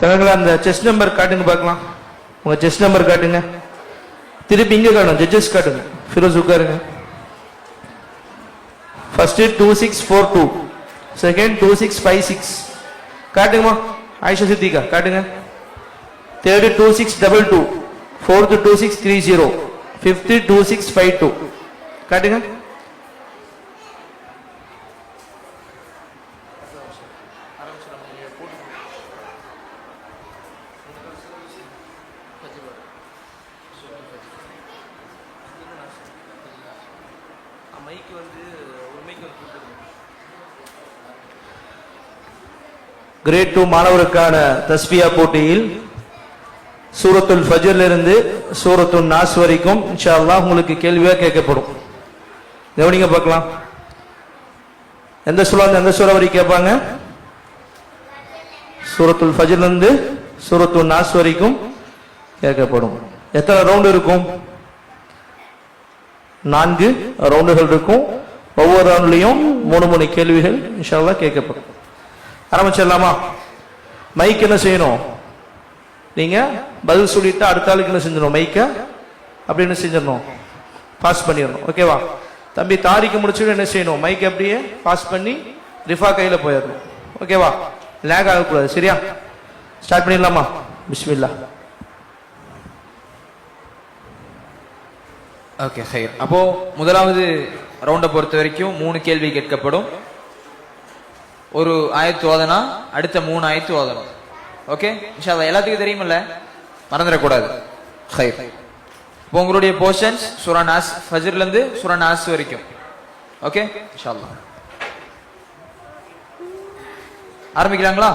தங்கங்களா அந்த chess number காட்டுங்க பார்க்கலாம். உங்க செஸ் நம்பர் காட்டுங்க. திருப்பி இங்க காணும், ஜட்ஜஸ் காட்டுங்க. ஃபிரோஸ் உட்காருங்க. First 2642, second 2656 காட்டுங்கம்மா. ஆயிஷா சித்திகா காட்டுங்க. தேர்ட் 2622, ஃபோர்த் 2630, ஃபிஃப்த் 2652 காட்டுங்க. கிரேட் 2 மாணவருக்கான தஸ்பியா போட்டியில் சூரத்துல் ஃபஜ்ர்ல இருந்து சூரத்துல் நாஸ் வரைக்கும் இன்ஷா அல்லாஹ் உங்களுக்கு கேள்வியா கேட்கப்படும். கவனிங்க பார்க்கலாம். எந்த சூரா எந்த சூரா வரைக்கும் கேட்பாங்க? சூரத்துல் ஃபஜ்ர்ல இருந்து சூரத்துல் நாஸ் வரைக்கும் கேட்கப்படும். எத்தனை ரவுண்ட் இருக்கும்? 4 ரவுண்டுகள் இருக்கும். ஒவ்வொரு ரவுண்ட்லையும் 3 கேள்விகள் இன்ஷா அல்லாஹ் கேட்கப்படும். ஆரம்பிச்சிடலாமா? மைக் என்ன செய்யணும்? நீங்க பதில் சொல்லிட்டு அடுத்த ஆளுக்கு என்ன செஞ்சிடணும்? மைக்க அப்படி என்ன செஞ்சிடணும்? பாஸ் பண்ணிடணும். ஓகேவா? தம்பி தாரிக்கு முடிச்சுட்டு என்ன செய்யணும்? மைக் அப்படியே பாஸ் பண்ணி ரிஃபா கையில போயிடணும். ஓகேவா? லேக் ஆகக்கூடாது. சரியா? ஸ்டார்ட் பண்ணிடலாமா? பிஸ்மில்லா. ஓகே ஹைர். அப்போ முதலாவது ரவுண்டை பொறுத்த வரைக்கும் 3 கேள்வி கேட்கப்படும். ஒரு ஆயத்து ஓதனா அடுத்த 3 ஆயத்து ஓதணும். ஓகே இன்ஷா அல்லாஹ். எல்லாத்துக்கும் தெரியுமில்ல, மறந்துடக்கூடாது. ஹைர். இப்போ உங்களுடைய போர்ஷன்ஸ் சூரா நாஸ், ஃபஜ்ர்ல இருந்து சூரா நாஸ் வரைக்கும். ஓகே இன்ஷா அல்லாஹ். ஆரம்பிக்கலாங்களா?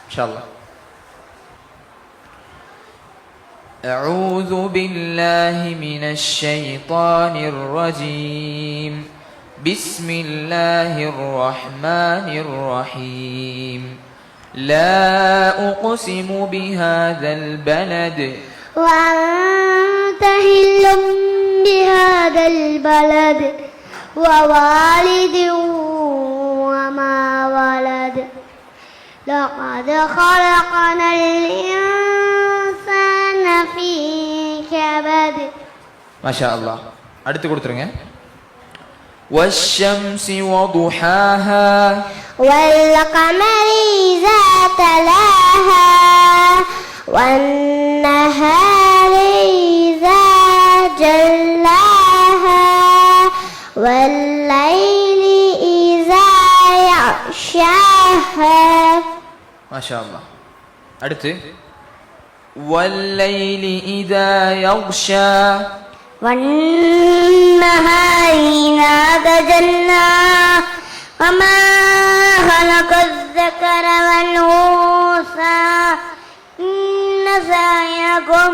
இன்ஷா அல்லாஹ். أعوذ بالله من الشيطان الرجيم. بسم الله الرحمن الرحيم. لا أقسم بهذا البلد وأنت حل بهذا البلد ووالد وما ولد لقد خلقنا الإنسان في كبد. ما شاء الله. அடுத்து கொடுத்துருங்க. والشمس وضحاها والقمر إذا تلاها والنهار إذا جلاها والليل إذا يغشاها. ما شاء الله. அடுத்து والليل إذا يغشى والنهار إذا تجلى وما خلق الذكر والأنثى إن سعيكم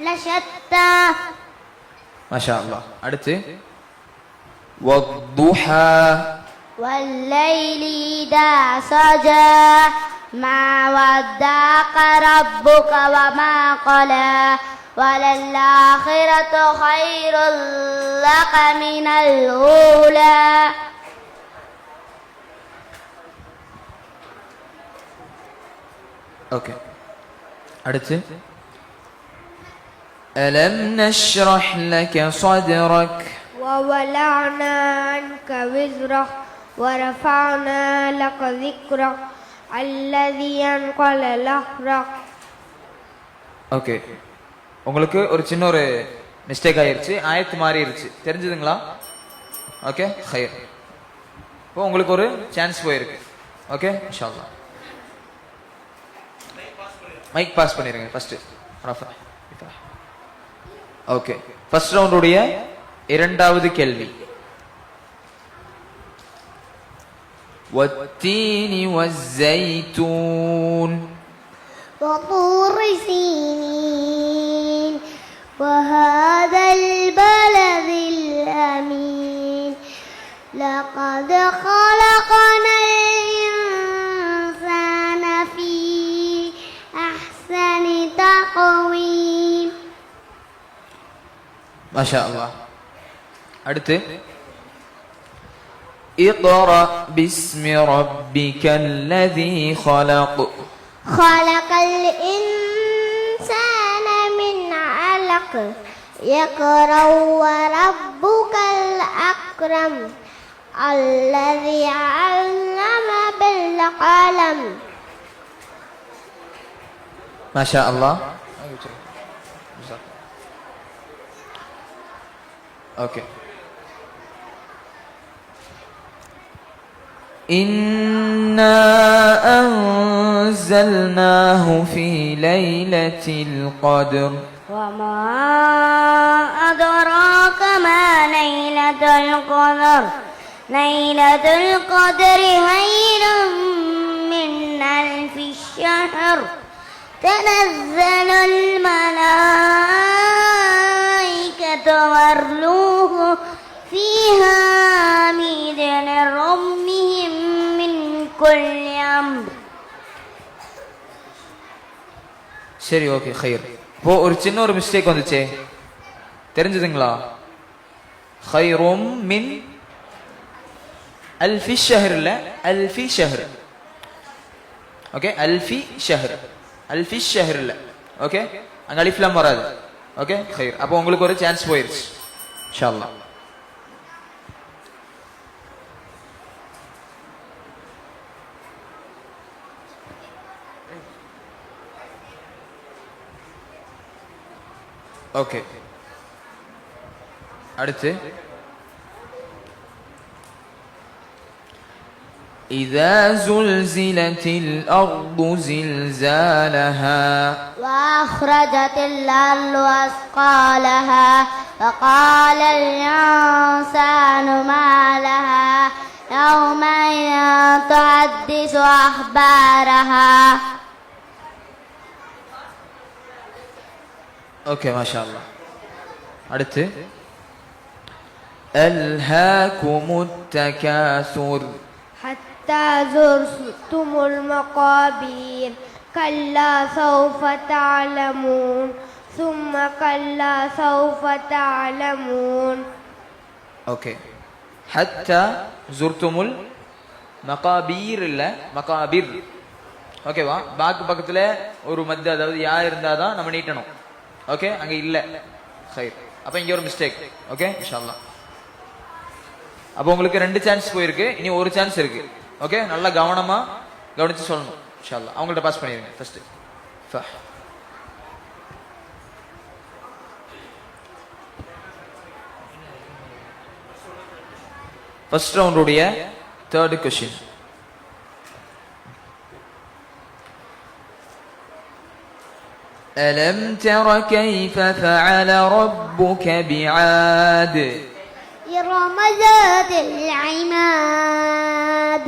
لشتى. ما شاء الله. அடுத்து والضحى والليل إذا سجى ما ودعك ربك وما قلى وللآخرة خير لك من الأولى. ஓகே. அடுத்து ألم نشرح لك صدرك ووضعنا عنك وزرك ورفعنا لك ذكرك الذي أنقض ظهرك. ஓகே. உங்களுக்கு ஒரு சின்ன ஒரு மிஸ்டேக் ஆயிருச்சு, ஆயத்து மாறிடுச்சு, தெரிஞ்சதுங்களா? ஓகே ஹைர். இப்போ உங்களுக்கு ஒரு சான்ஸ் போயிருக்கு. ஓகே இன்ஷா அல்லாஹ். மைக் பாஸ் பண்ணிருங்க ஃபர்ஸ்ட். ஓகே. ஃபர்ஸ்ட் ரவுண்டுடைய இரண்டாவது கேள்வி. والتين والزيتون وطور سينين وهذا البلد الأمين لقد خلقنا الإنسان في أحسن تقويم. ما شاء الله. அடுத்து اقرأ باسم ربك الذي خلق خلق الإنسان من علق اقرأ وربك الأكرم الذي علم بالقلم. Masya Allah. Oke. Inna anzalnahu fi laylatil qadr. وما أدراك ما ليلة القدر ليلة القدر خير من ألف الشهر تنزل الملائكة والروح فيها بإذن ربهم من كل أمر. சரி, ஓகே, خير. இப்போ ஒரு சின்ன ஒரு மிஸ்டேக் வந்துச்சே, தெரிஞ்சதுங்களா? خيرم من ألف الشهر இல்ல, ألف شهر. ஓகே, ألف شهر, ألف الشهر இல்ல. ஓகே, அங்க அலிஃப் லாம் வராது. ஓகே, خير. அப்போ உங்களுக்கு ஒரு சான்ஸ் போயிருச்சு இன்ஷா அல்லாஹ். ஓகே, அடுத்து إذا زلزلت الأرض زلزالها وأخرجت الأرض أثقالها فقال الإنسان ما لها يومئذ تحدث أخبارها. ஓகே, மாஷா அல்லாஹ். அடுத்து ألهاكم التكاثر حتى زرتم المقابر كلا سوف تعلمون ثم كلا سوف تعلمون. ஓகே, حتى زرتم المقابر இல்ல, மகாபிர். ஓகேவா? பாக்கு பக்கத்துல ஒரு மத்து, அதாவது யா இருந்தாதான் நம்ம நீட்டணும். ஓகே, அங்க இல்ல. சரி, அப்ப இங்க ஒரு மிஸ்டேக். ஓகே, இன்ஷா அல்லாஹ். அப்போ உங்களுக்கு 2 சான்ஸ் போயிருக்கு, இனி ஒரு சான்ஸ் இருக்கு. ஓகே, நல்லா கவனமா கவனிச்சு சொல்லணும் இன்ஷா அல்லாஹ். அவங்கள்ட்ட பாஸ் பண்ணிடுங்க ஃபர்ஸ்ட். First ரவுண்டுடைய 3rd question. ألم تر كيف فعل ربك بعاد إرم ذات العماد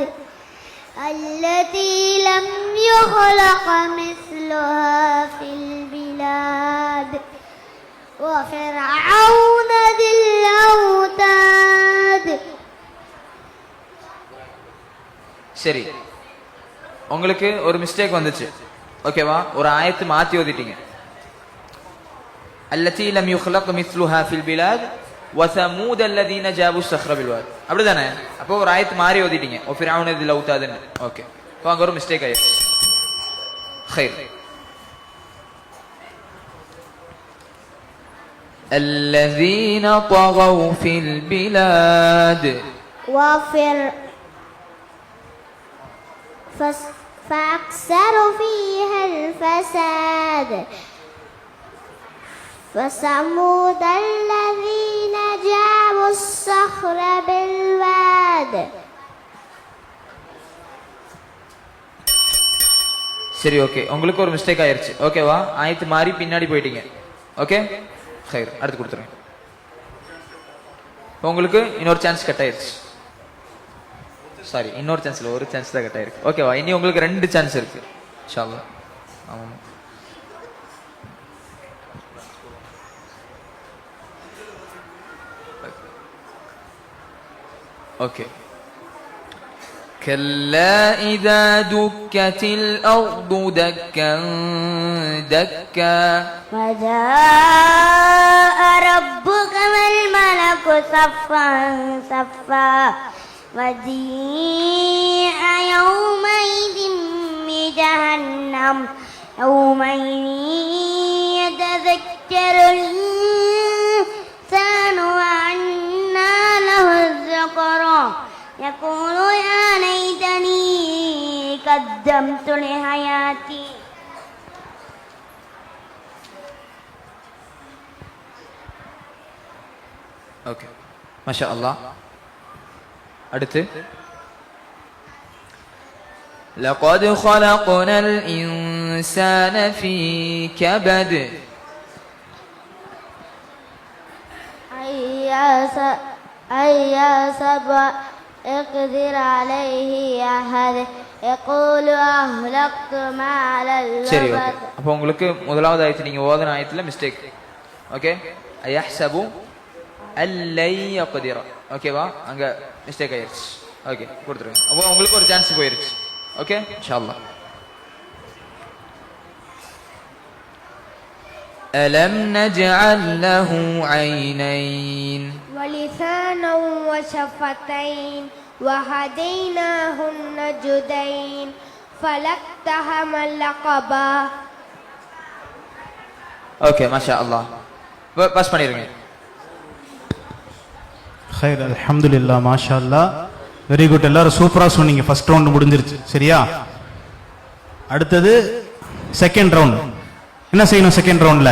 التي لم يخلق مثلها في البلاد وفرعون ذي الأوتاد. சரி, உங்களுக்கு ஒரு மிஸ்டேக் வந்துச்சு. ஓகேவா? ஒரு ஆயத்து மாத்தி ஓதிட்டீங்க. அல்லதி லம் யுக்லக் மிஸ்லுஹா ஃபில் பிலாத் வஸமூத் அல்லதீன ஜாபு ஸஹ்ர பில் வாத். அப்படிதானே? அப்போ ஒரு ஆயத்து மாறி ஓதிட்டீங்க. ஓ ஃபிரௌன தில் அவுதாதுன்னு. ஓகே, இப்போ அங்க ஒரு மிஸ்டேக் ஆயிடுச்சு. خير. الذين طغوا في البلاد فأكثروا فيها الفساد فثمود الذين جابوا الصخر بالواد. சரி, ஓகே, உங்களுக்கு ஒரு மிஸ்டேக் ஆயிருச்சு. ஓகேவா? ஆயத்து மாறி பின்னாடி போயிட்டீங்க. ஓகே, خير. அடுத்து கொடுத்துருங்க. உங்களுக்கு இன்னொரு சான்ஸ் கட் ஆயிருச்சு. சாரி, இன்னொரு சான்ஸ் இல்லை, ஒரு சான்ஸ் தான் கட் ஆயிருக்கு. ஓகேவா? இனி உங்களுக்கு 2 சான்ஸ் இருக்கு இன்ஷா அல்லாஹ். ஆமாம், ஓகே. كلا إذا دكت الأرض دكا دكا وجاء ربك والملك صفا صفا وجيء يومئذ بجهنم الحمد يومئذ يتذكر الإنسان وأنى له الذكرى يقول يا ليتني قدمت لحياتي. ஓகே, மாஷா அல்லாஹ். அடுத்து لقد خلقنا الإنسان في كبد. أي سبع اقدر عليه أحد يقول أهلكت مالا சரி, ஓகே. لبدا. அப்போ உங்களுக்கு முதலாவது ஆயத்து நீங்க ஓதன ஆயத்துல மிஸ்டேக். ஓகே, அயஹ்சபு அல்லை யக்திர. ஓகேவா, அங்க மிஸ்டேக் ஆயிருச்சு. ஓகே, கொடுத்துருங்க. அப்போ உங்களுக்கு ஒரு சான்ஸ் போயிருச்சு. ஓகே, இன்ஷாஅல்லாஹ். ألم نجعل له عينين ولسانا وشفتين وهديناه النجدين فلاقتحم العقبة. ஓகே, மாஷா அல்லாஹ். பாஸ் பண்ணிருங்க. ஹைர், அல்ஹம்துலில்லாஹ், மாஷா அல்லாஹ், வெரி குட். எல்லாரும் சூப்பரா சொன்னீங்க. ஃபர்ஸ்ட் ரவுண்ட் முடிஞ்சிருச்சு. சரியா, அடுத்தது செகண்ட் ரவுண்ட். என்ன செய்யணும் செகண்ட் ரவுண்ட்ல?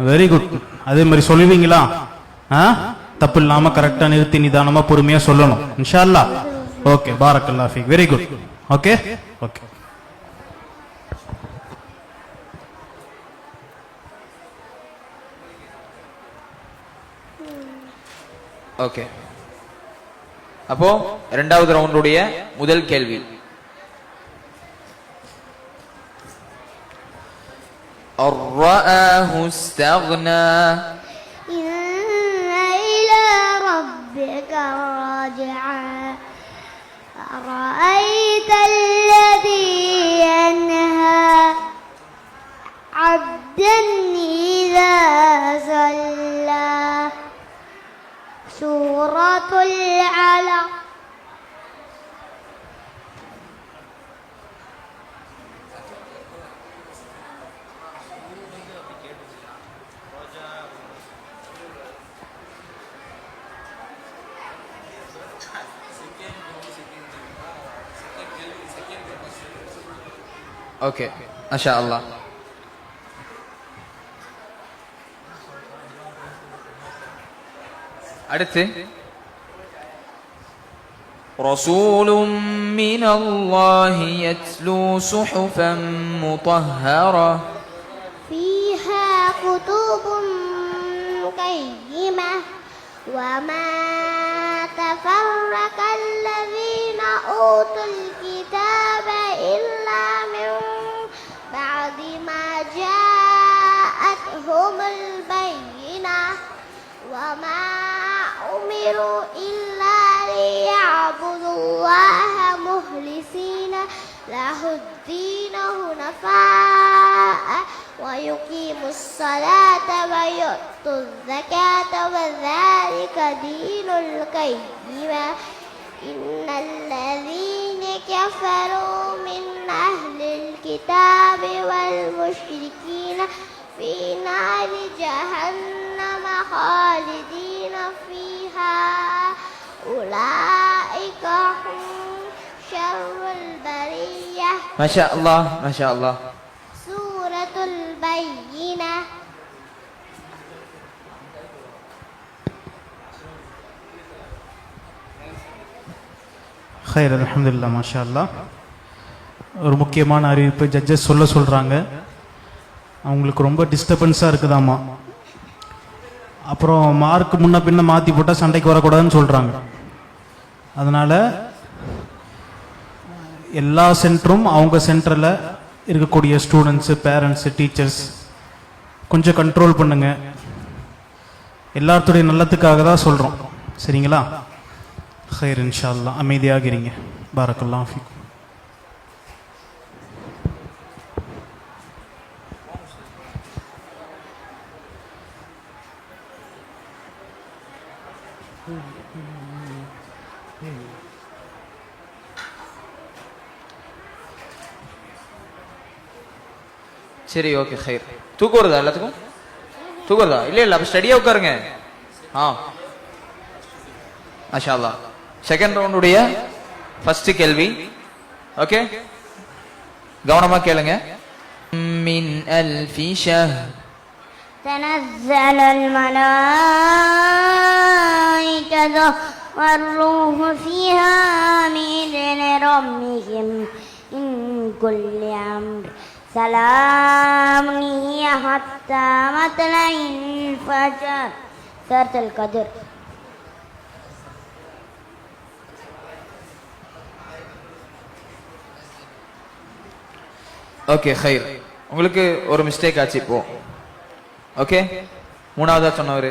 Very good. அதே மாதிரி சொல்லுவீங்களா? தப்பு இல்லாம கரெக்டா நிறுத்தி நிதானமா பொறுமையா சொல்லணும் இன்ஷா அல்லாஹ். ஓகே, பாரக்கல்லாஹ் ஃபீக். Very good. Okay okay. Okay, அப்போ இரண்டாவது ரவுண்டுடைய முதல் கேள்வி. الرآه استغنى. إن إلى ربك راجعا أرأيت الذي ينهى عبدا إذا صلى. سورة العلق. ஓகே, மாஷா அல்லாஹ். அடுத்து رسول من الله يتلو صحفا مطهرة. فيها كتب قيمة وما تفرق الذين أوتوا الكتاب إلا من بعد ما جاءتهم البينة وما أمروا إلا ليعبدوا الله مخلصين له الدين حنفاء ويقيموا الصلاة ويؤتوا الزكاة وذلك دين القيمة. إن الذين كفروا من أهل الكتاب والمشركين في نار جهنم خالدين فيها أولئك هم شر البرية. ما شاء الله ما شاء الله. سورة البينة. ஹைர், அல்ஹம்துலில்லாஹ், மாஷா அல்லாஹ். ஒரு முக்கியமான அறிவிப்பு ஜட்ஜஸ் சொல்றாங்க. அவங்களுக்கு ரொம்ப டிஸ்டர்பன்ஸாக இருக்குதாம்மா. அப்புறம் மார்க் முன்ன பின்ன மாற்றி போட்டால் சண்டைக்கு வரக்கூடாதுன்னு சொல்கிறாங்க. அதனால் எல்லா சென்டரும் அவங்க சென்டரில் இருக்கக்கூடிய ஸ்டூடெண்ட்ஸு, பேரண்ட்ஸு, டீச்சர்ஸ் கொஞ்சம் கண்ட்ரோல் பண்ணுங்கள். எல்லாத்துடைய நல்லத்துக்காக தான் சொல்கிறோம். சரிங்களா? ஹைர், இன்ஷா அல்லாஹ். அமைதியாக இருங்க. பாரக்கல்லாஹு ஃபீக்கும். சரி ஓகே ஹைர். தூக்கம் வருதா எல்லாத்துக்கும்? தூக்கம் வருதா? இல்ல இல்ல, அப்ப ஸ்டடியா உட்காருங்க. மாஷா அல்லாஹ். செகண்ட் ரவுண்டுடைய ஃபர்ஸ்ட் கேள்வி. ஓகே, கவனமா கேளுங்க. மின் அல்ஃபி ஷஹர் تنزل الملائكة والروح فيها بإذن ربهم من كل أمر سلام هي حتى مطلع الفجر سورة القدر. ஓகே ஹைர். உங்களுக்கு ஒரு மிஸ்டேக் ஆச்சு இப்போ. ஓகே, மூணாவதா சொன்னவர்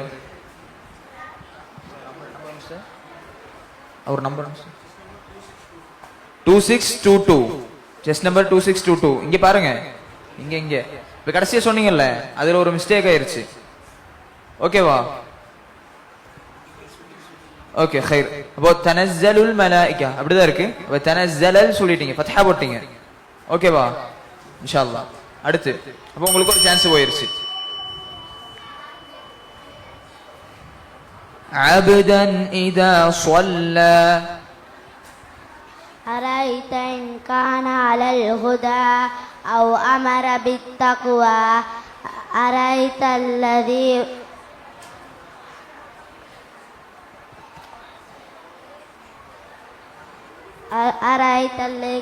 அவர் நம்பர் 2622, செஸ் நம்பர் 2622. இங்க பாருங்க, இங்க இங்க இப்ப கடைசியா சொன்னீங்கல்ல, அதுல ஒரு மிஸ்டேக் ஆயிருச்சு. ஓகேவா? ஓகே ஹைர். அப்போ தனஸ்ஸலுல் மலாயிகா அப்படிதான் இருக்கு. அப்ப தனஸ்ஸலல் சொல்லிட்டீங்க, ஃபத்ஹா போட்டீங்க. ஓகேவா? இன்ஷா அல்லாஹ். அடுத்து அப்போ உங்களுக்கு ஒரு சான்ஸ் போயிருச்சு. عبدا إذا صلى أرأيت إن كان على الهدى أو أمر بالتقوى أرأيت الذي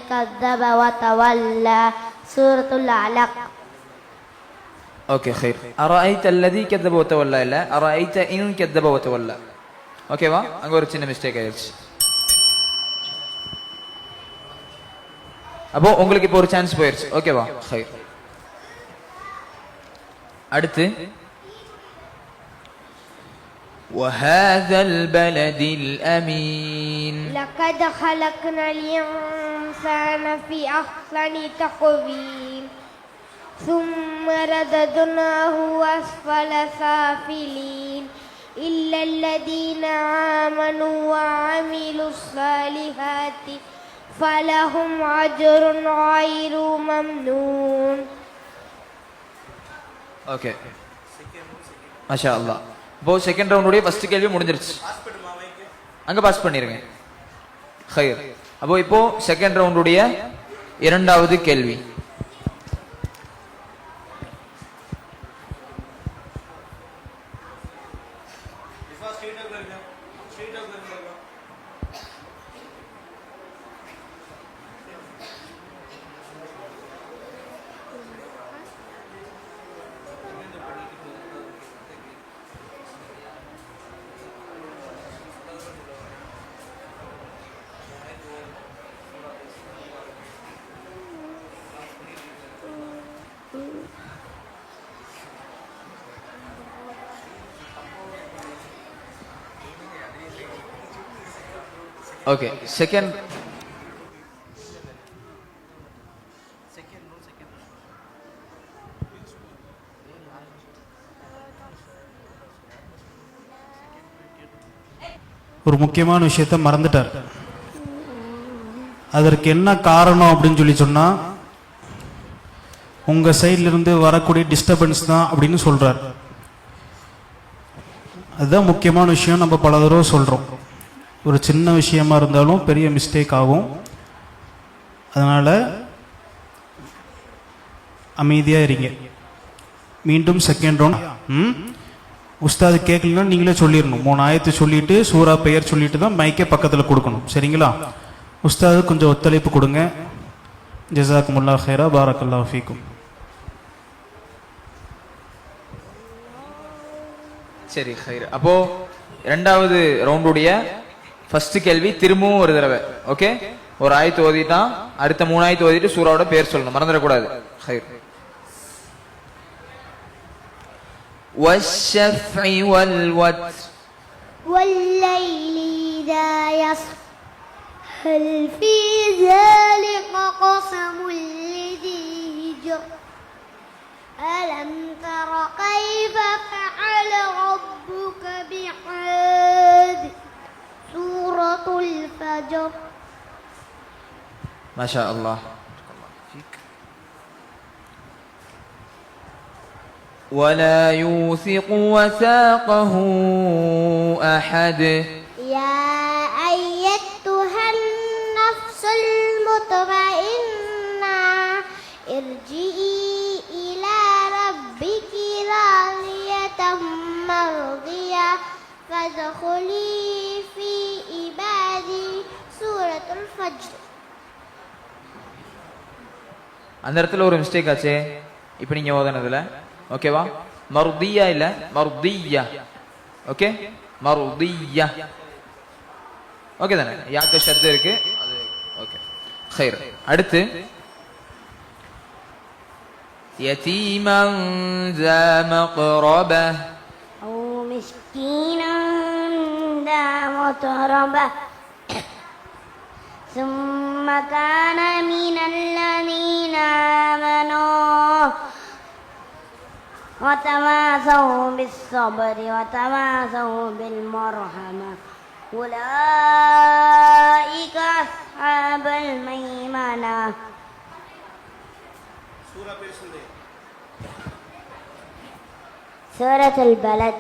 كذب وتولى سورة العلق. ஓகே ஹைர். أرأيت الذي كذب وتولى இல்ல, أرأيت إن كذب وتولى. ஓகேவா? அங்க ஒரு சின்ன மிஸ்டேக் ஆயிருச்சு. அப்போ உங்களுக்கு இப்போ ஒரு சான்ஸ் போயிருச்சு. ஓகேவா? ஹைர். அடுத்து وهذا البلد الأمين لقد خلقنا الإنسان في أحسن تقويم ثم رددناه أسفل سافلين إلا الذين آمنوا وعملوا الصالحات فلهم أجر غير ممنون. ஓகே, மாஷா அல்லாஹ். இப்போ செகண்ட் ரவுண்டுடைய ஃபர்ஸ்ட் கேள்வி முடிஞ்சிருச்சு. அங்க பாஸ் பண்ணிருங்க. ஹைர். அப்போ இப்போ செகண்ட் ரவுண்டுடைய இரண்டாவது கேள்வி. ஓகே, செகண்ட் ஒரு முக்கியமான விஷயத்த மறந்துட்டார். அதற்கு என்ன காரணம் அப்படின்னு சொல்லி சொன்னா, உங்க சைட்ல இருந்து வரக்கூடிய டிஸ்டர்பன்ஸ் தான் அப்படின்னு சொல்றார். அதுதான் முக்கியமான விஷயம். நம்ம பல தடவை சொல்றோம், ஒரு சின்ன விஷயமா இருந்தாலும் பெரிய மிஸ்டேக் ஆகும். அதனால அமைதியா இருங்க. மீண்டும் செகண்ட் ரவுண்ட். உஸ்தாது கேட்கலன்னா நீங்களே சொல்லிடணும். 3 ஆயத்து சொல்லிட்டு சூரா பெயர் சொல்லிட்டு தான் மைக்கே பக்கத்தில் கொடுக்கணும். சரிங்களா? உஸ்தாது கொஞ்சம் ஒத்துழைப்பு கொடுங்க. ஜஸாக்குமுல்லாஹ் ஹைரா, பாரக்கல்லாஹு ஃபீக்கும். சரி ஹைர். அப்போ இரண்டாவது ரவுண்டுடைய ஃபர்ஸ்ட் கேள்வி திரும்பவும் ஒரு தடவை. ஓகே, ஒரு ஆயத்து ஓதிட்டான், அடுத்த 3 ஆயத்து ஓதிட்டு சூராவோட பேர் சொல்லணும், மறந்துடக்கூடாது. ஹைர். والشفع والوتر والليل إذا يسر هل في ذلك قسم لذي هجر ألم تر كيف فعل ربك بعاد سورة الفجر. ما شاء الله. ولا يوثق وثاقه أحد. يا أيتها النفس المطمئنة ارجعي إلى ربك راضية مرضية فادخلي في عبادي. سورة الفجر. அந்த இடத்துல ஒரு மிஸ்டேக் ஆச்சே இப்போ நீங்க ஓதுனதுல. ஓகேவா? மர்தியா இல்ல மர்தியா. ஓகே, மர்தியா. ஓகே தானே? யாக்க ஷத் இருக்கு அது. ஓகே, خير. அடுத்து يتيما ذا مقربة أو مسكينا ذا متربة ثم كان من الذين آمنوا وتواصوا بالصبر وتواصوا بالمرحمة أولئك أصحاب الميمنة. سورة البلد.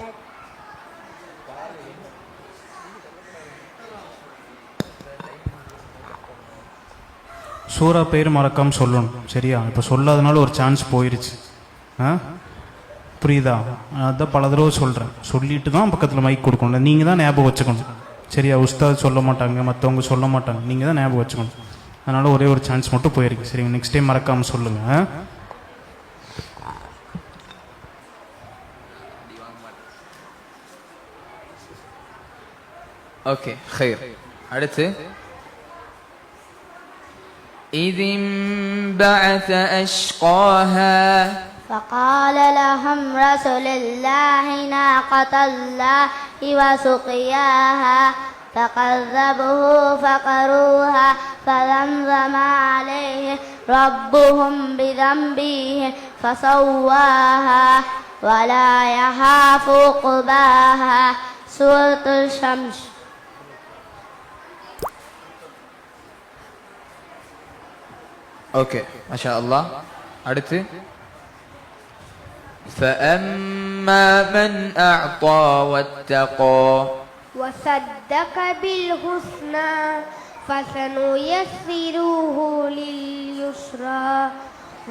சூரா பேர் மறக்காம சொல்லணும், சரியா? இப்போ சொல்லாதனால ஒரு சான்ஸ் போயிருச்சு. புரியுதா? அதான் பல தடவை சொல்கிறேன். சொல்லிட்டு தான் பக்கத்தில் மைக் கொடுக்கணும். நீங்கள் தான் ஞாபகம் வச்சுக்கணும், சரியா? உஸ்தாத் சொல்ல மாட்டாங்க, மற்றவங்க சொல்ல மாட்டாங்க, நீங்கள் தான் ஞாபகம் வச்சுக்கணும். அதனால் ஒரே ஒரு சான்ஸ் மட்டும் போயிருக்கு, சரிங்க? நெக்ஸ்ட் டைம் மறக்காமல் சொல்லுங்கள். ஓகே, خير. அடுத்து إذ انبعث أشقاها فقال لهم رسول الله ناقة الله وسقياها فكذبوه فقروها فدمدم عليهم ربهم بذنبهم فسواها ولا يخاف عقباها. سورة الشمس. ஓகே, மாஷா அல்லாஹ். அடுத்து فأما من أعطى واتقى وصدق بالحسنى فسنيسره لليسرى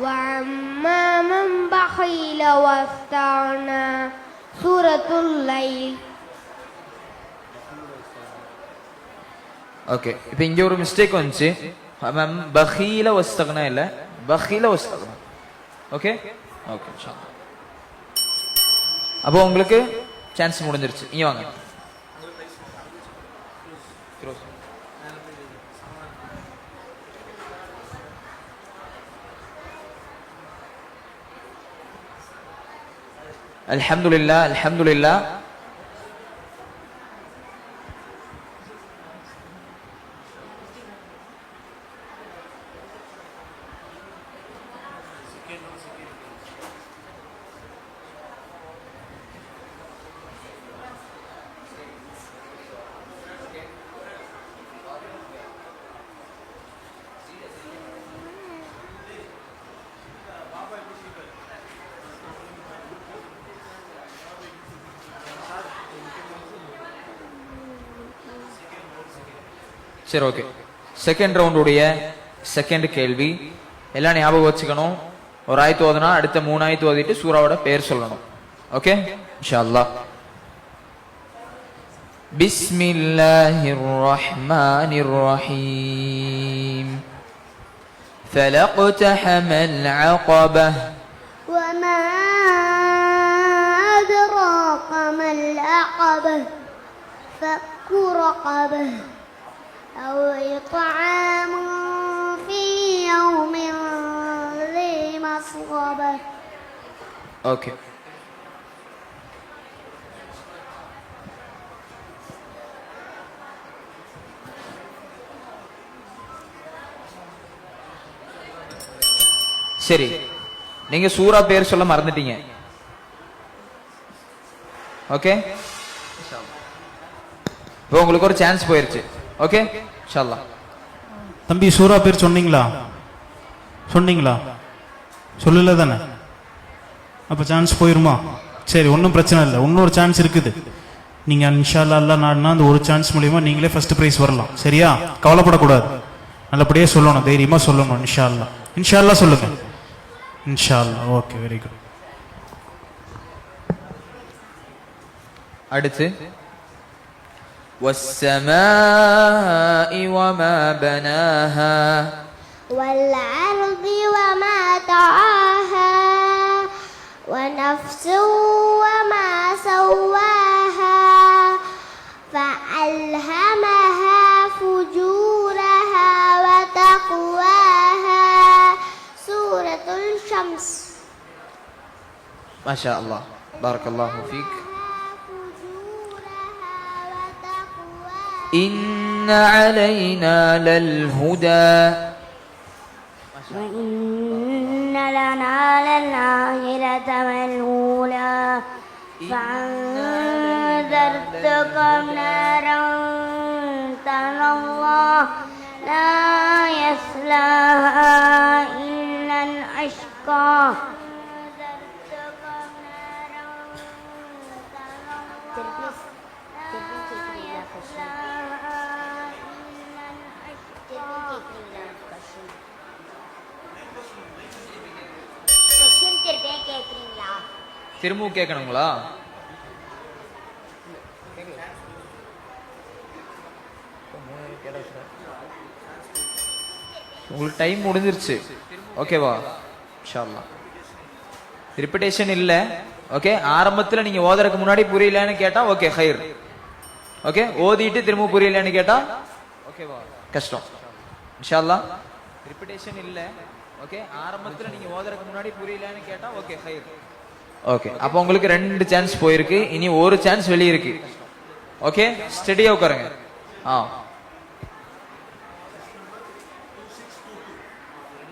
وأما من بخل واستغنى. سورة الليل. ஓகே, இப்போ இங்க ஒரு மிஸ்டேக் வந்துச்சு. பஹீல வஸ்தக்னா இல்ல, பஹீல வஸ்தக்னா. Okay okay, இன்ஷாஅல்லாஹ். அப்போ உங்களுக்கு சான்ஸ் முடிஞ்சிருச்சு. இங்க வாங்க. அல்ஹம்துலில்லாஹ் அல்ஹம்துலில்லாஹ். சரி, ஓகே. செகண்ட் ரவுண்டுடைய செகண்ட் கேள்வி எல்லாம் ஞாபகம் வச்சுக்கணும். ஒரு ஆயத்து ஓதுனா அடுத்த 3 ஆயத்து ஓதிட்டு சூராவோட பேர் சொல்லணும். ஓகே, இன்ஷா அல்லாஹ். பிஸ்மில்லாஹிர் ரஹ்மானிர் ரஹீம். ஃபலக்தஹமல் அகபஹ. وما أدراك ما العقبة. فك رقبة أو إطعام في يوم ذي مسغبة. ஓகே, சரி. நீங்க சூரா பேர் சொல்ல மறந்துட்டீங்க. ஓகே, இப்போ உங்களுக்கு ஒரு சான்ஸ் போயிருச்சு. ஓகே, இன்ஷா அல்லாஹ். தம்பி, சூரா பேர் சொன்னீங்களா? சொன்னீங்களா? சொல்லல தானே? அப்போ சான்ஸ் போயிருமா? சரி, ஒன்றும் பிரச்சனை இல்லை, இன்னொரு சான்ஸ் இருக்குது. நீங்கள் இன்ஷா அல்லாஹ் நாடுனா அந்த ஒரு சான்ஸ் மூலியமா நீங்களே ஃபர்ஸ்ட் ப்ரைஸ் வரலாம். சரியா? கவலைப்படக்கூடாது, நல்லபடியாக சொல்லணும், தைரியமாக சொல்லணும். இன்ஷா அல்லாஹ் சொல்லுங்க. இன்ஷா அல்லாஹ். Okay, very good. அடுத்து والسماء وما بناها والأرض وما طحاها ونفس وما سواها فألهمها فجورها وتقواها سورة الشمس. ما شاء الله، بارك الله فيك. إن علينا للهدى وإن لنا للآخرة والأولى فأنذرتكم نارا تلظى لا يصلاها إلا الأشقى. திரும்பவும் கேட்கணுங்களா? உங்களுக்கு டைம் முடிஞ்சிருச்சு. ஓகேவா? இன்ஷா அல்லாஹ் ரிப்பீட்டேஷன் இல்ல. ஓகே, ஆரம்பத்துல நீங்க ஓதுறதுக்கு முன்னாடி புரியலன்னு கேட்டா ஓகே ஹைர். ஓகே, ஓதிட்டு திரும்ப புரியலன்னு கேட்டா ஓகேவா கஷ்டம். இன்ஷா அல்லாஹ் ரிப்பீட்டேஷன் இல்ல. ஓகே, ஆரம்பத்துல நீங்க ஓதுறதுக்கு முன்னாடி புரியலன்னு கேட்டா ஓகே ஹைர். ஓகே, அப்போ உங்களுக்கு 2 சான்ஸ் போயிருக்கு, இனி ஒரு சான்ஸ் வெளிய இருக்கு. ஓகே, ஸ்டடியா உட்காருங்க.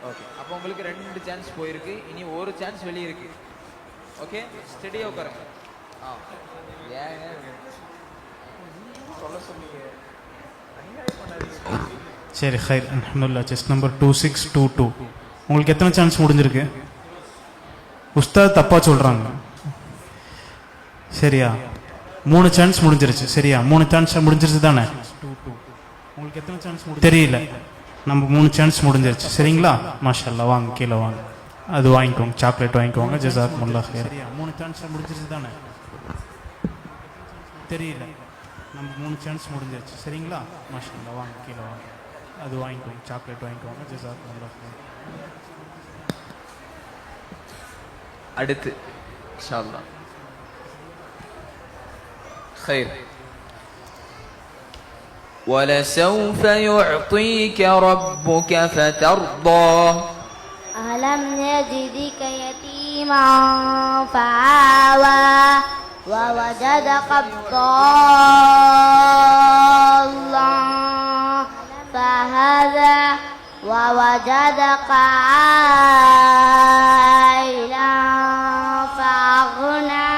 ஓகே, அப்போ உங்களுக்கு 2 சான்ஸ் போயிருக்கு, இனி ஒரு சான்ஸ் வெளிய இருக்கு. ஓகே, ஸ்டடியா உட்காருங்க. சரி, ஹைர், அல்ஹம்துலில்லாஹ். Chess number 2622. உங்களுக்கு எத்தனை சான்ஸ் முடிஞ்சிருக்கு? உஸ்தாத் தப்பா சொல்றாங்க. சரியா? 3 சான்ஸ் முடிஞ்சிருச்சு. சரியா? 3 சான்ஸ் முடிஞ்சிருச்சு தானே? உங்களுக்கு எத்தனை சான்ஸ் தெரியல. நம்ம 3 சான்ஸ் முடிஞ்சிருச்சு. சரிங்களா? மாஷா அல்லாஹ். வாங்க, கீழே வாங்க, அது வாங்கிக்கோங்க, சாக்லேட் வாங்கிக்கோங்க. ஜஸாக்குமுல்லாஹ் ஹைர். சரியா? 3 சான்ஸ் முடிஞ்சிருச்சு தானே? தெரியல. நம்ம 3 சான்ஸ் முடிஞ்சிருச்சு. சரிங்களா? மாஷா அல்லாஹ். வாங்க, கீழே வாங்க, அது வாங்கிக்கோங்க, சாக்லேட் வாங்கிக்கோங்க. ஜஸாக்குமுல்லாஹ் ஹைர். அடுத்து இன்ஷா அல்லாஹ் خير. ولسوف يعطيك ربك فترضى ألم يجدك يتيما فآوى ووجدك ضالا فهدى ووجدك عائلا فأغنى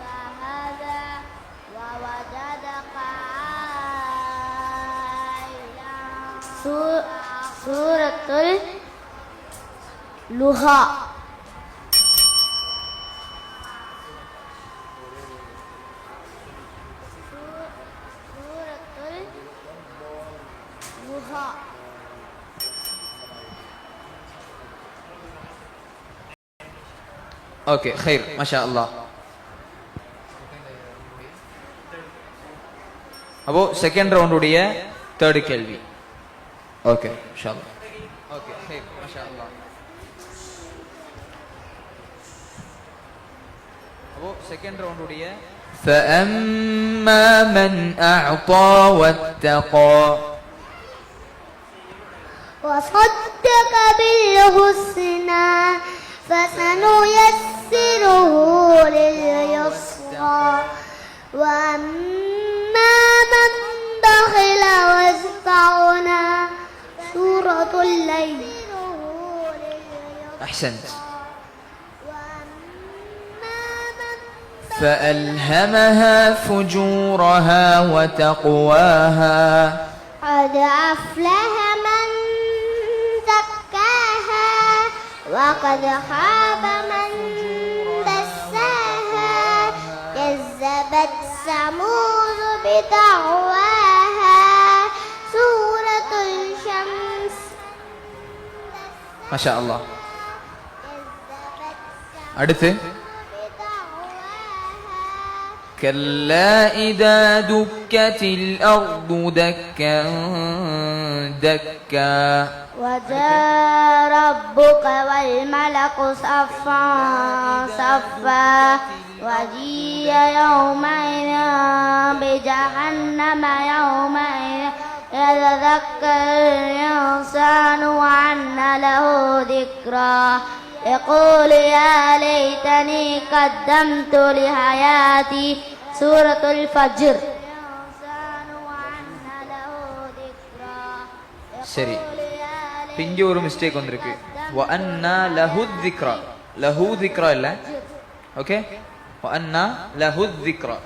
فهدى ووجدك عائلا. سورة اللهى. ஓகே ஹைர், மாஷா அல்லாஹ். அப்போ செகண்ட் ரவுண்டுடைய 3rd கேள்வி. ஓகே இன்ஷா அல்லாஹ். ஓகே ஹைர், மாஷா அல்லாஹ். அப்போ செகண்ட் ரவுண்டுடைய فأما من أعطى واتقى وصدق بالحسنى فسنيسره لليسرى وأما من بخل واستغنى سورة الليل. أحسنت. فألهمها فجورها وتقواها قد أفلح من زكاها وقد خاب من دساها كذبت ثمود بطغواها سورة الشمس மாஷா அல்லாஹ். அடுத்து كلا إذا دكت الأرض دكا دكا وجاء ربك والملك صفا صفا وجيء يومئذ بجهنم يومئذ يتذكر الإنسان وأنى له ذكرى يقول يا ليتني قدمت لحياتي سورة الفجر சரி, இங்க ஒரு மிஸ்டேக் வந்திருக்கு. وأنى له الذكرى. له ذكرى இல்ல, ஓகே. وأنى له الذكرى.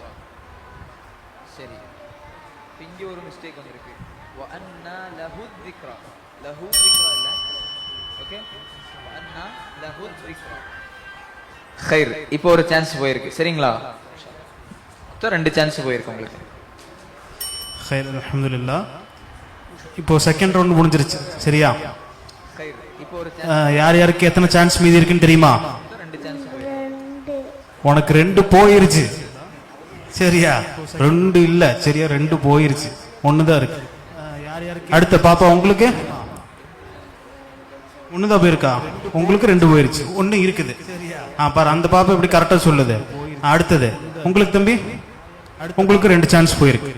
சரி, இங்க ஒரு மிஸ்டேக் வந்திருக்கு. وأنى له الذكرى. له ذكرى இல்ல, ஓகே. وأنى له الذكرى. خير, இப்போ ஒரு சான்ஸ் போயிருக்கு. சரிங்களா? மொத்தம் 2 சான்ஸ் போயிருக்கு உங்களுக்கு. خير الحمدلله. இப்போ செகண்ட் ரவுண்ட் முடிஞ்சிருச்சு. சரியா? خير, இப்போ ஒரு யார் யாருக்கு எத்தனை சான்ஸ் மீதி இருக்குன்னு தெரியுமா? 2 சான்ஸ் போயிருக்கு. உனக்கு 2 போயிருச்சு. சரியா? 2 இல்ல, சரியா? 2 போயிருச்சு, 1 தான் இருக்கு. அடுத்த பாப்பா உங்களுக்கு 1 தான் போயிருக்கா? உங்களுக்கு 2 போயிருச்சு, 1 இருக்குது. பாரு, அந்த பாப்பா எப்படி கரெக்டா சொல்லுது. அடுத்தது உங்களுக்கு தம்பி, உங்களுக்கு 2 சான்ஸ் போயிருக்கு.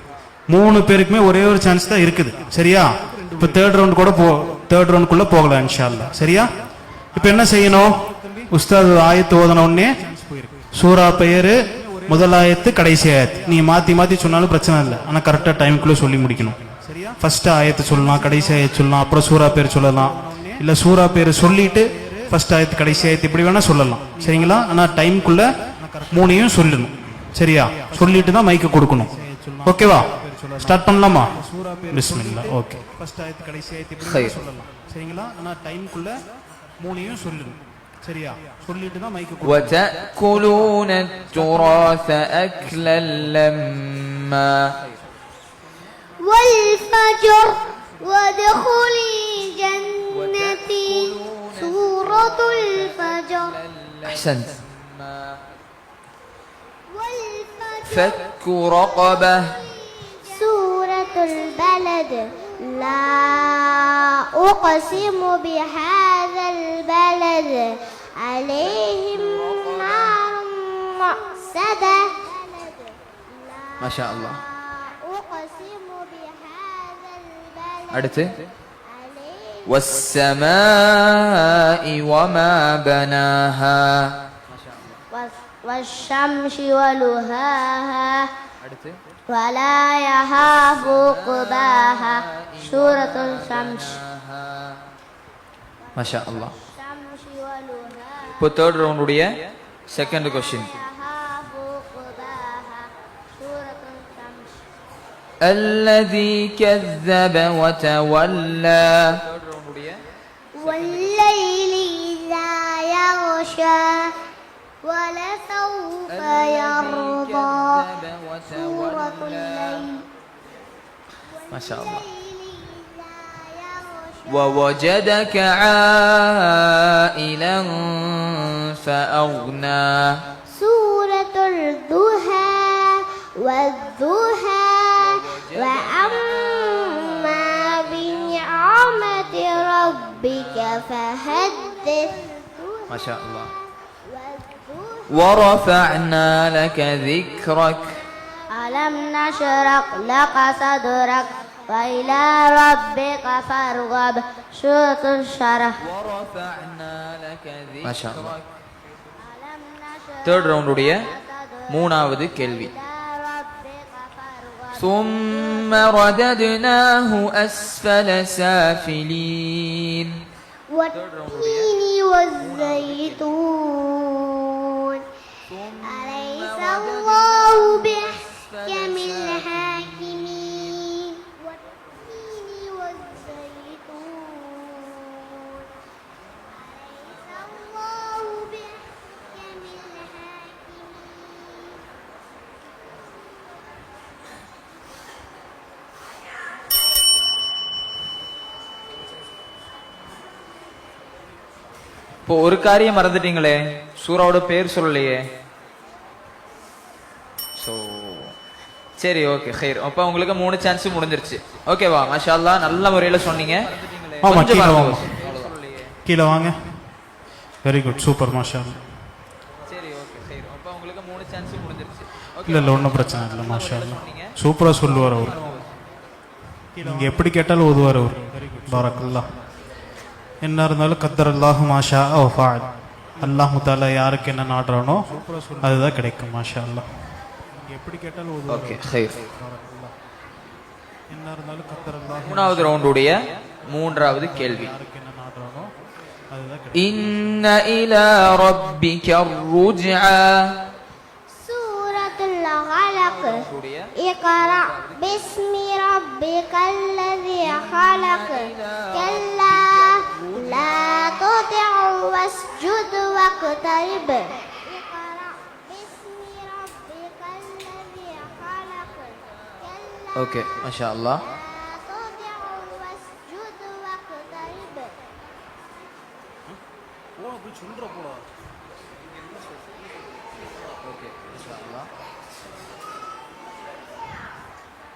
3 பேருக்குமே ஒரே ஒரு சான்ஸ் தான் இருக்குது. சரியா? இப்ப தேர்ட் ரவுண்ட் கூட தேர்ட் ரவுண்டுக்குள்ள போகலாம் இன்ஷா அல்லாஹ். சரியா? இப்ப என்ன செய்யணும்? உஸ்தாத் ஆயத்து ஓதன உடனே சூரா பெயரு, முதல் ஆயத்து, கடைசி ஆயத்து. நீ மாத்தி மாத்தி சொன்னாலும் பிரச்சனை இல்லை, ஆனா கரெக்டா டைமுக்குள்ள சொல்லி முடிக்கணும். ஃபர்ஸ்ட் ஆயத்து சொல்லலாம், கடைசி ஆயத்து சொல்லலாம், அப்புறம் சூரா பேர் சொல்லலாம், இல்ல சூரா பேர் சொல்லிட்டு ஃபர்ஸ்ட் ஆயத்து கடைசி ஆயத்து இப்படி வேணா சொல்லலாம். சரிங்களா? ஆனா டைமுக்குள்ள 3ஐயும் சொல்லணும். சரியா? சொல்லிட்டு தான் மைக்க கொடுக்கணும். ஓகேவா? ஸ்டார்ட் பண்ணலாமா? பிஸ்மில்லாஹ். ஓகே. ஃபர்ஸ்ட் ஆயத்து கடைசி ஆயத்து இப்படி சொல்லலாம். சரிங்களா? ஆனா டைமுக்குள்ள 3ஐயும் சொல்லணும். சரியா? சொல்லிட்டு தான் மைக்க கொடுக்கணும். وتأكلون التراث أكلا لما والفجر وادخلي جنتي سورة الفجر أحسنت. والفجر فك رقبة سورة البلد لا أقسم بهذا البلد عليهم نار مؤصدة ما شاء الله. أقسم بهذا البلد அடுத்து والسماء وما بناها والشمس ولهاها அடுத்து ولا يخاف عقباها سورة الشمس ما شاء الله. الشمس ولهاها இப்போ தேர்ட் ரவுண்டுடைய செகண்ட் கொஸ்டின். يخاف عقباها سورة الشمس الذي كذب وتولى. والليل إذا يغشى ولسوف يرضى سورة الليل ما شاء الله. إذا يغشى ووجدك عائلا فأغنى. سورة الضحى والضحى وأما بنعمة ربك فحدث. ما شاء الله. ورفعنا لك ذكرك. ألم نشرح لك صدرك وإلى ربك فارغب سورة الشرح. ورفعنا لك ذكرك. ما شاء الله. ألم نشرح தேர்ட் ரவுண்டுடைய 3வது கேள்வி. إلى ربك فارغب ثم رددناه أسفل سافلين. والتين والزيتون أليس الله بأحكم الحاكمين. والتين والزيتون أليس இப்போ ஒரு காரியம் மறந்துட்டீங்களே, சூராவோட பேர் சொல்லலையே. ஸோ சரி, ஓகே ஹைர். அப்போ உங்களுக்கு 3 சான்ஸ் முடிஞ்சிருச்சு. ஓகேவா? மாஷா அல்லாஹ், நல்ல முறையில் சொன்னீங்க. ஆமா, கொஞ்சம் கீழே மறந்து வாங்க. போச்சு. கீழே வாங்க. வெரி குட், சூப்பர், மாஷா அல்லாஹ். சரி, ஓகே ஹைர். அப்போ உங்களுக்கு 3 சான்ஸ் முடிஞ்சிருச்சு. இல்லை இல்லை, ஒன்றும் பிரச்சனை இல்லை, மாஷா அல்லாஹ். சூப்பராக சொல்லுவார் அவர். நீங்க எப்படி கேட்டாலும் ஓதுவார் அவர். பாரக்கல்லாஹ். என்ன இருந்தாலும் கத்தர் அல்லாஹ் மாஷா ஃபஅல். அல்லாஹ் தஆலா யாருக்கு என்ன நாடுறானோ அதுதான் கிடைக்கும். மாஷா அல்லாஹ். எப்படி கேட்டாலும் ஓதுவார். ஓகே ஹைர். என்ன இருந்தாலும் கத்தர் அல்லாஹ் 3வது ரவுண்டுடைய 3வது கேள்வி. யாருக்கு என்ன நாடுறானோ அதுதான் கிடைக்கும். இன்ன இலா ரப்பிக ருஜ்ஆ. سورة الغلق اقرأ باسم ربك الذي خلق كلا لا تطعه واسجد واقترب اقرأ باسم ربك الذي خلق كلا ஓகே மாஷா அல்லாஹ். لا تطعه واسجد واقترب.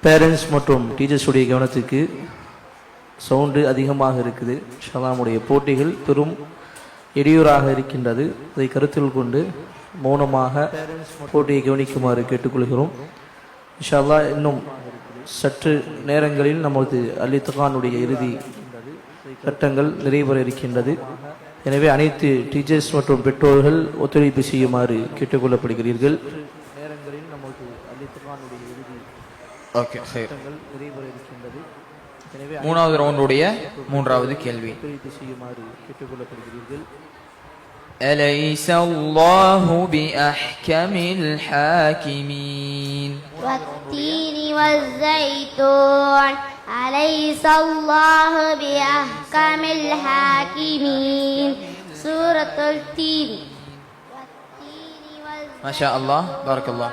பேரண்ட்ஸ் மற்றும் டீச்சர்ஸுடைய கவனத்துக்கு சவுண்டு அதிகமாக இருக்குது. ஷலாமுடைய போட்டிகள் பெரும் இடையூறாக இருக்கின்றது. அதை கருத்தில் கொண்டு மௌனமாக போட்டியை கவனிக்குமாறு கேட்டுக்கொள்கிறோம். இன்ஷா அல்லாஹ் இன்னும் சற்று நேரங்களில் நமது அல் இத்கானுடைய இறுதி கட்டங்கள் நிறைவேற இருக்கின்றது. எனவே அனைத்து டீச்சர்ஸ் மற்றும் பெற்றோர்கள் ஒத்துழைப்பு செய்யுமாறு கேட்டுக்கொள்ளப்படுகிறீர்கள். நேரங்களில் நமது அல் இத்கானுடைய இறுதி ஓகே ஹைர். கட்டங்கள் நிறைவேற இருக்கின்றது. எனவே 3வது ரவுண்டுடைய 3வது கேள்வி. ஒத்துழைப்பு செய்யுமாறு கேட்டுக்கொள்ளப்படுகிறீர்கள். أليس الله بأحكم الحاكمين. والتين والزيتون أليس الله بأحكم الحاكمين. سورة التين. والتين ما شاء الله، بارك الله.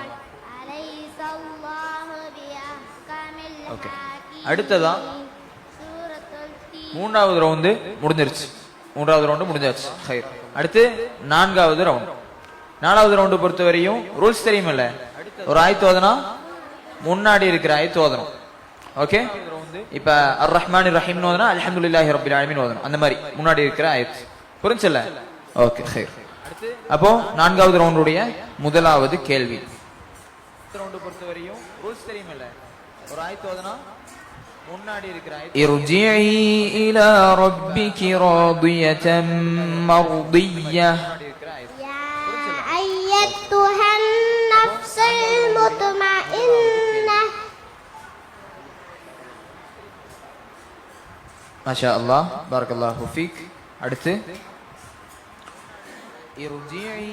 أليس الله بأحكم ஓகே, الحاكمين. அடுத்ததா سورة التين. 3வது ரவுண்டு முடிஞ்சிருச்சு. 3வது ரவுண்டு முடிஞ்சாச்சு. ஹைர். அடுத்து 4வது ரவுண்ட். 4வது ரவுண்டு பொறுத்தவரையும் ரூல்ஸ் தெரியுமில்ல, ஒரு ஆயத்து ஓதனா முன்னாடி இருக்கிற ஆயத்து ஓதணும். ஓகே, இப்ப அர் ரஹ்மான் ரஹீம் ஓதனா அல்ஹம்துலில்லாஹி ரப்பில் ஆலமீன் ஓதணும். அந்த மாதிரி முன்னாடி இருக்கிற ஆயத்து புரிஞ்சல? ஓகே ஹைர். அப்போ 4வது ரவுண்டுடைய 1வது கேள்வி. ரவுண்டு பொறுத்தவரையும் ரூல்ஸ் தெரியுமில்ல, ஒரு ஆயத்து ஓதனா முன்னாடி இருக்கிற ஆயத்து இர்ஜிஇ இலா ரப்பிகி ராதியதன் மர்திய்யா. يا أيتها النفس المطمئنة. மாஷா அல்லாஹ், பாரக்கல்லாஹு ஃபீக். அடுத்து இர்ஜிஇ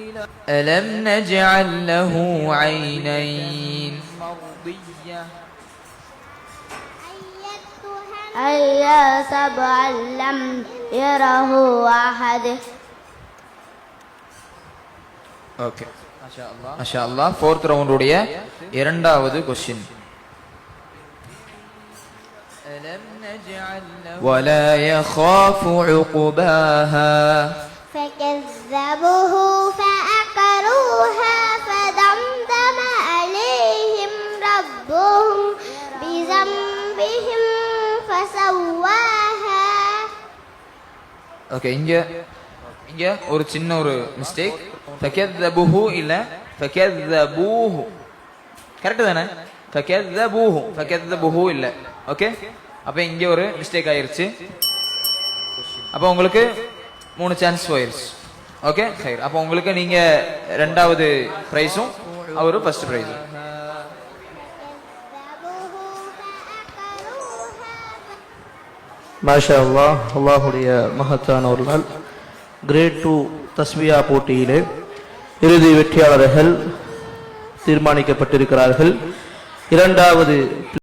இலா அலம் நஜ்அல் லஹு ஐனைன் மர்திய்யா. أيا سبعا لم يره أحد. ஓகே, மாஷா அல்லாஹ். 4th ரவுண்டுடைய 2வது क्वेश्चन. ألم نجعل له ولا يخاف عقباها. فكذبوه فأكروها فدمدم عليهم ربهم بذنبهم فسواها. ஓகே, இங்க ஒரு சின்ன ஒரு மிஸ்டேக். ஃபகذبوه இல்ல ஃபகذبوه. கரெக்ட் தானே? ஃபகذبوه இல்ல. ஓகே, அப்ப இங்க ஒரு மிஸ்டேக் ஆயிருச்சு. அப்ப உங்களுக்கு 3 சான்ஸ் போயிருச்சு. ஓகே ஹைர். அப்ப உங்களுக்கு நீங்க 2வது பிரைஸும் அவரு ஃபர்ஸ்ட் பிரைஸும். மாஷா அல்லாஹ். அல்லாஹுடைய மகத்தான ஒரு நாள். கிரேட் 2 தஸ்பியா போட்டியிலே இறுதி வெற்றியாளர்கள் தீர்மானிக்கப்பட்டிருக்கிறார்கள். 2வது